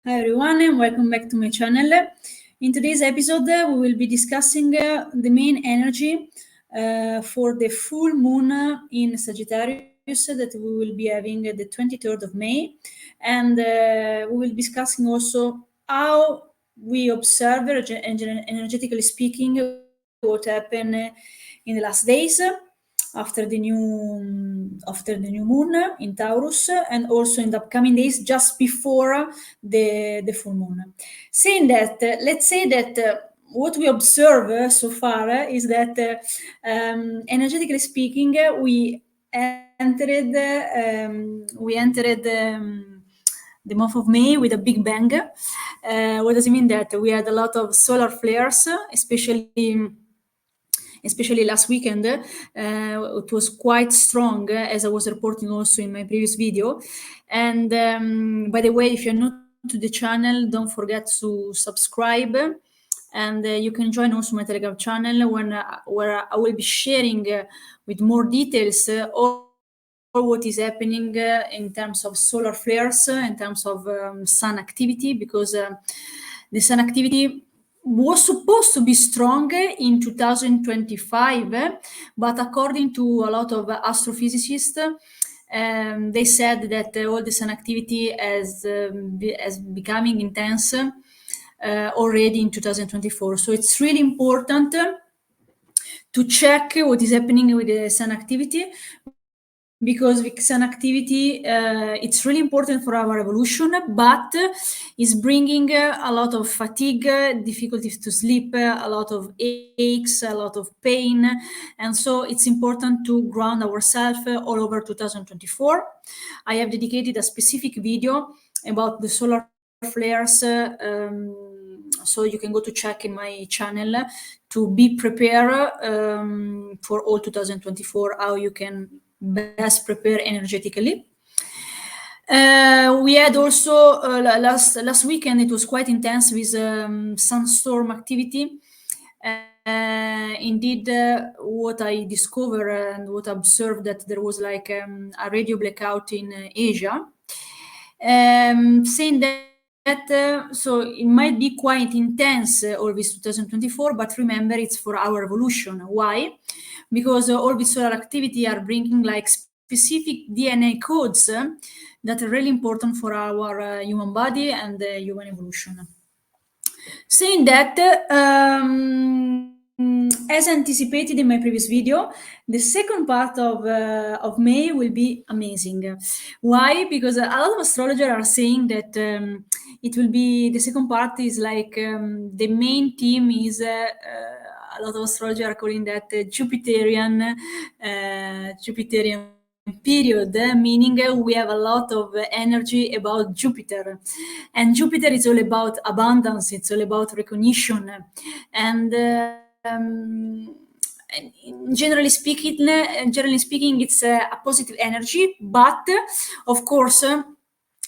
Hi everyone and welcome back to my channel. In today's episode, we will be discussing the main energy for the full moon in Sagittarius that we will be having the 23rd of May. And we will be discussing also how we observe, energetically speaking, what happened in the last days after the new moon in Taurus, and also in the upcoming days just before the full moon. Saying that, let's say that what we observe so far is that, energetically speaking, we entered the month of May with a big bang. What does it mean? That we had a lot of solar flares, especially last weekend. It was quite strong, as I was reporting also in my previous video. And by the way, if you're new to the channel, don't forget to subscribe. And you can join also my Telegram channel where I will be sharing with more details all what is happening in terms of solar flares, in terms of sun activity, because the sun activity was supposed to be strong in 2025, but according to a lot of astrophysicists, they said that all the sun activity as becoming intense already in 2024. So it's really important to check what is happening with the sun activity, because with sun activity, it's really important for our evolution, but is bringing a lot of fatigue, difficulties to sleep, a lot of aches, a lot of pain. And so it's important to ground ourselves all over 2024. I have dedicated a specific video about the solar flares, so you can go to check in my channel to be prepared for all 2024, how you can best prepare energetically. We had also last weekend, it was quite intense with sunstorm activity. Indeed, what I discovered and what I observed, that there was like a radio blackout in Asia, saying that so it might be quite intense all this 2024, but remember, it's for our evolution. Why? Because all this solar activity are bringing like specific DNA codes that are really important for our human body and human evolution. Saying that, as anticipated in my previous video, the second part of May will be amazing. Why? Because a lot of astrologers are saying that it will be, the second part is like the main theme is a lot of astrologers are calling that Jupiterian period, meaning we have a lot of energy about Jupiter, and Jupiter is all about abundance, it's all about recognition, and generally speaking, it's a positive energy. But of course,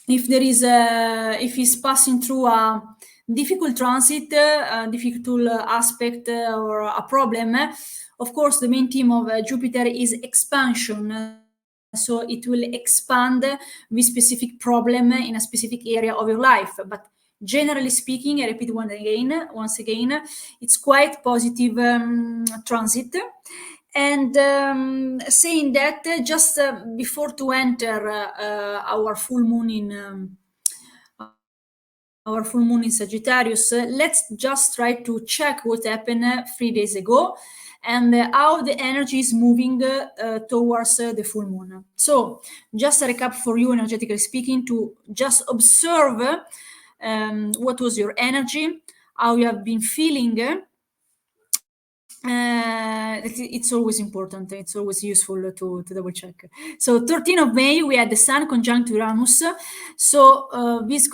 if there is if he's passing through a difficult transit, a difficult aspect, or a problem, of course the main theme of Jupiter is expansion. So it will expand with specific problem in a specific area of your life. But generally speaking, I repeat once again, it's quite positive transit. And saying that, just before to enter our full moon in Sagittarius, let's just try to check what happened 3 days ago and how the energy is moving towards the full moon. So just a recap for you, energetically speaking, to just observe what was your energy, how you have been feeling. It's always important, it's always useful to double check. So 13th of May, we had the Sun conjunct Uranus. So this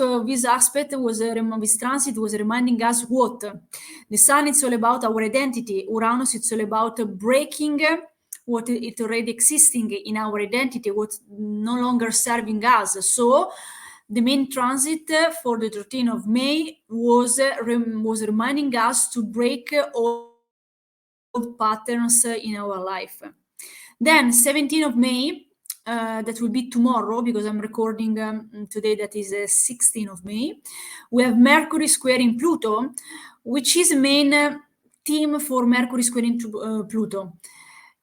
aspect was, this transit was reminding us what? The Sun, it's all about our identity. Uranus, it's all about breaking what it already existing in our identity, what's no longer serving us. So the main transit for the 13th of May was reminding us to break all patterns in our life. Then 17th of May, that will be tomorrow, because I'm recording today, that is 16th of May. We have Mercury squaring Pluto, which is the main theme for Mercury squaring Pluto.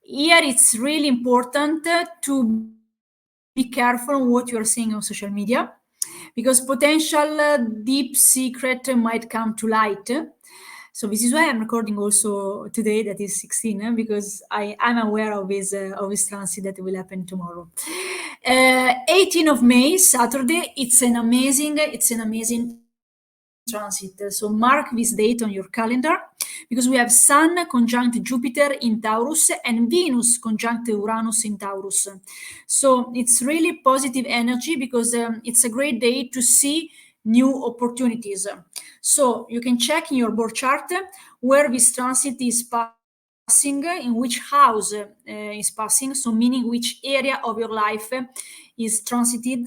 Here it's really important to be careful on what you are saying on social media, because potential deep secret might come to light. So this is why I'm recording also today, that is 16, because I'm aware of this transit that will happen tomorrow. 18th of May, Saturday, it's an amazing transit. So mark this date on your calendar, because we have Sun conjunct Jupiter in Taurus and Venus conjunct Uranus in Taurus. So it's really positive energy, because it's a great day to see new opportunities. So you can check in your birth chart where this transit is passing, in which house is passing, so meaning which area of your life is transiting.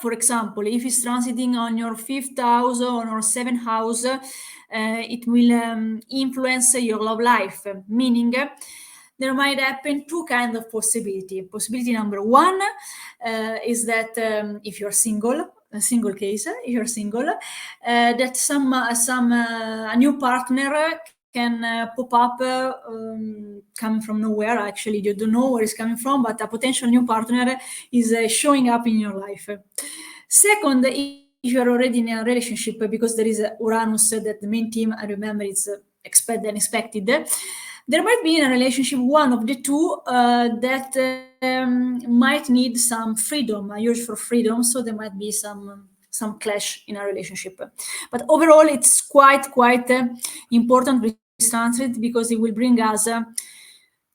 For example, if it's transiting on your 5th house or on your 7th house, it will influence your love life, meaning there might happen two kinds of possibility. Possibility number one is that if you're single, a single case, if you're single, that a new partner can pop up coming from nowhere. Actually, you don't know where it's coming from, but a potential new partner is showing up in your life. Second, if you're already in a relationship, because there is Uranus, that the main theme, I remember, is expect the unexpected. There might be in a relationship one of the two that might need some freedom, a urge for freedom. So there might be some clash in a relationship. But overall, it's quite important this transit, because it will bring us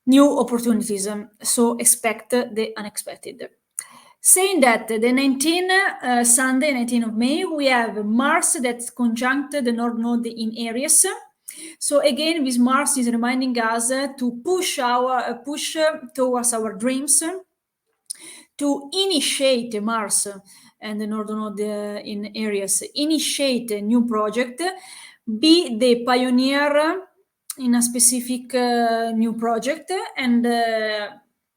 new opportunities. So expect the unexpected. Saying that, the 19th, Sunday, 19th of May, we have Mars that conjunct the North Node in Aries. So again, this Mars is reminding us to push towards our dreams, to initiate Mars and the Northern Node in Aries, initiate a new project, be the pioneer in a specific new project, and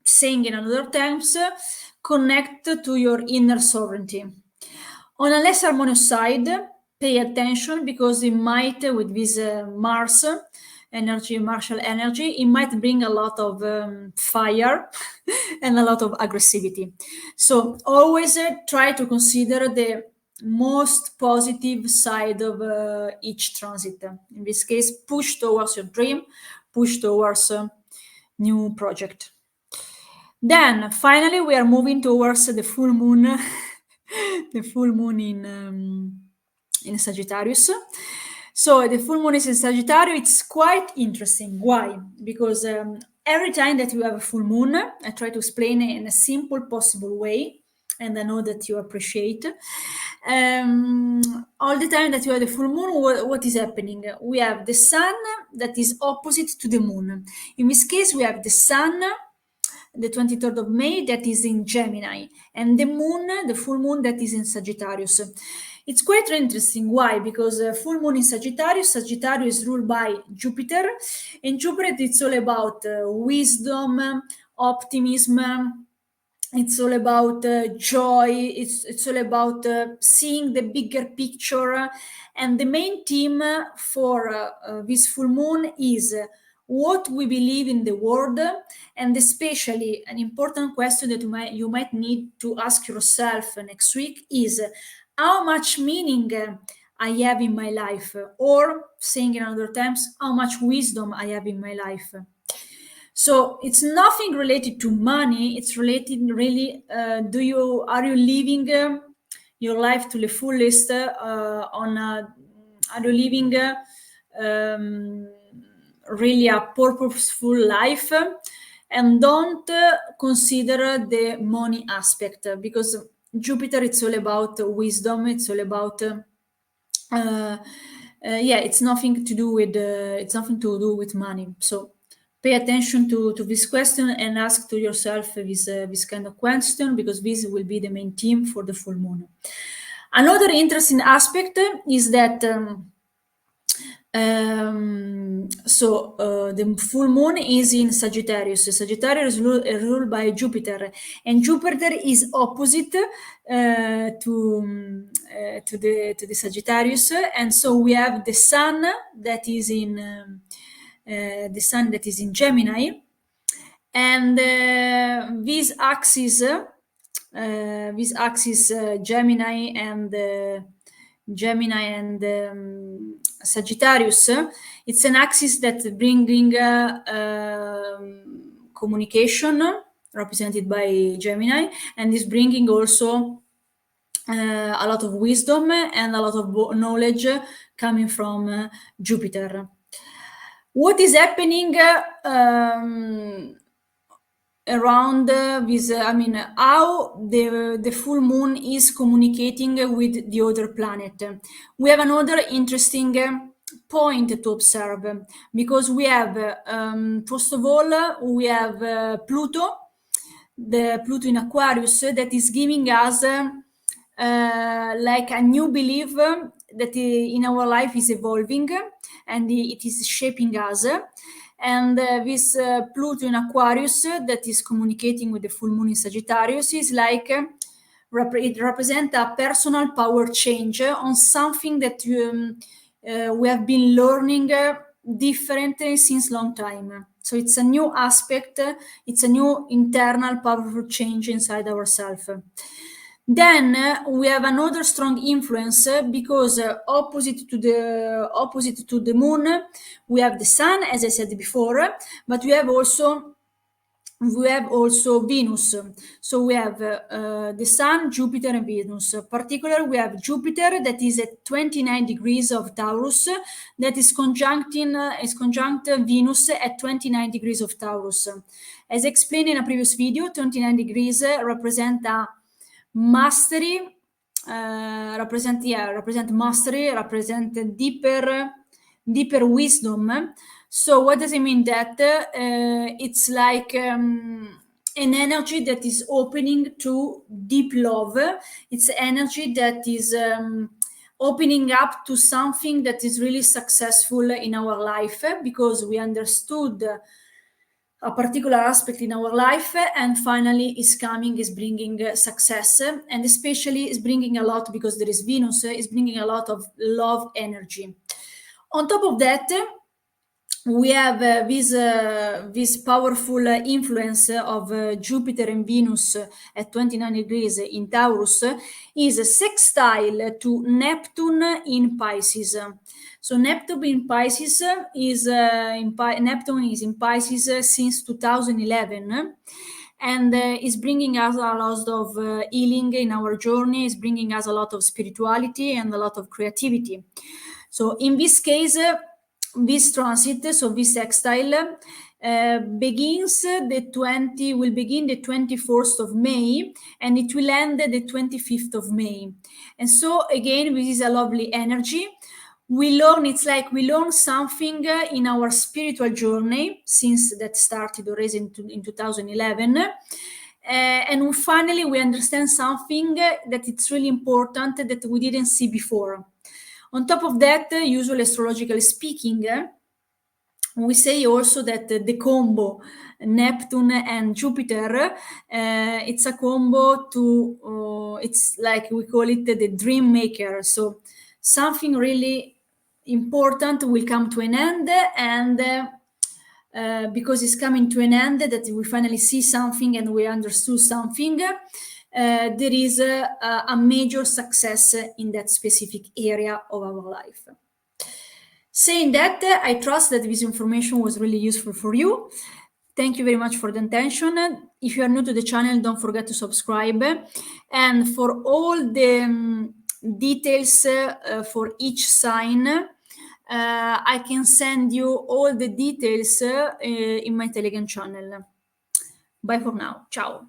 saying in other terms, connect to your inner sovereignty. On a less harmonious side, pay attention, because it might, with this Mars energy, martial energy, it might bring a lot of fire and a lot of aggressivity. So always try to consider the most positive side of each transit. In this case, push towards your dream, push towards a new project. Then finally, we are moving towards the full moon, the full moon in Sagittarius. So the full moon is in Sagittarius. It's quite interesting. Why? Because every time that you have a full moon, I try to explain it in a simple possible way, and I know that you appreciate. All the time that you have the full moon, what is happening? We have the sun that is opposite to the moon. In this case, we have the sun, the 23rd of May, that is in Gemini, and the moon, the full moon, that is in Sagittarius. It's quite interesting. Why? Because full moon in Sagittarius is ruled by Jupiter, and Jupiter, it's all about wisdom, optimism. It's all about joy. It's all about seeing the bigger picture. And the main theme for this full moon is what we believe in the world, and especially an important question that you might need to ask yourself next week is how much meaning I have in my life, or saying in other terms, how much wisdom I have in my life. So it's nothing related to money. It's related really, are you living your life to the fullest? Are you living really a purposeful life? And don't consider the money aspect, because Jupiter, it's all about wisdom. It's all about it's nothing to do with money. So pay attention to this question and ask to yourself this kind of question, because this will be the main theme for the full moon. Another interesting aspect is that The full moon is in Sagittarius. Sagittarius is ruled by Jupiter, and Jupiter is opposite to the Sagittarius, and so we have the Sun that is in Gemini, and this axis Gemini and Sagittarius, it's an axis that bringing communication, represented by Gemini, and is bringing also a lot of wisdom and a lot of knowledge coming from Jupiter. What is happening around this? How the full moon is communicating with the other planet. We have another interesting point to observe, because we have, first of all, we have Pluto, the Pluto in Aquarius, that is giving us like a new belief that in our life is evolving, and it is shaping us. And this Pluto in Aquarius that is communicating with the full moon in Sagittarius is like it represents a personal power change on something that we have been learning differently since long time. So it's a new aspect, it's a new internal powerful change inside ourselves. Then we have another strong influence, because opposite to the moon, we have the sun, as I said before, but we have also Venus. So we have the Sun, Jupiter, and Venus. Particularly, we have Jupiter that is at 29 degrees of Taurus, that is conjunct Venus at 29 degrees of Taurus. As explained in a previous video, 29 degrees represent a mastery, represent mastery, represent deeper wisdom. So what does it mean? That it's like an energy that is opening to deep love. It's energy that is opening up to something that is really successful in our life, because we understood a particular aspect in our life, and finally is bringing success, and especially is bringing a lot, because there is Venus, is bringing a lot of love energy. On top of that, we have this powerful influence of Jupiter and Venus at 29 degrees in Taurus is sextile to Neptune in Pisces. So Neptune in Pisces is Neptune is in Pisces since 2011, and is bringing us a lot of healing in our journey. Is bringing us a lot of spirituality and a lot of creativity. So in this case, this transit, so this sextile, will begin the 24th of May, and it will end the 25th of May. And so again, this is a lovely energy. It's like we learn something in our spiritual journey, since that started already in 2011. And finally, we understand something that it's really important that we didn't see before. On top of that, usually astrologically speaking, we say also that the combo Neptune and Jupiter, it's a combo it's like we call it the dream maker. So something really important will come to an end, and because it's coming to an end, that we finally see something and we understood something, there is a major success in that specific area of our life. Saying that, I trust that this information was really useful for you. Thank you very much for the attention. If you are new to the channel, don't forget to subscribe. And for all the details for each sign, I can send you all the details in my Telegram channel. Bye for now. Ciao.